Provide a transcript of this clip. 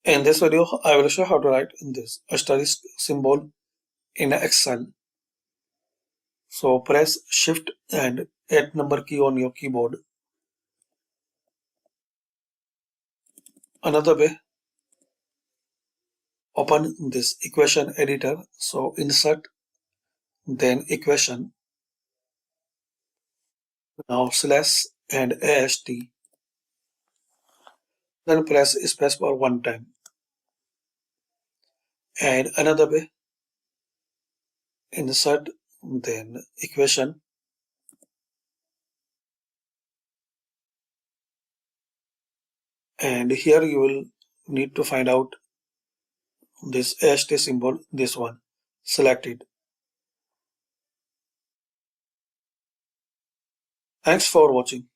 In this video, I will show how to write this asterisk symbol in Excel. So press Shift and 8 number key on your keyboard. Another way, open this equation editor. So insert, then equation, now slash and AST. Then press spacebar one time. And another way, insert, then equation, and here you will need to find out this AST symbol, this one. Select it. Thanks for watching.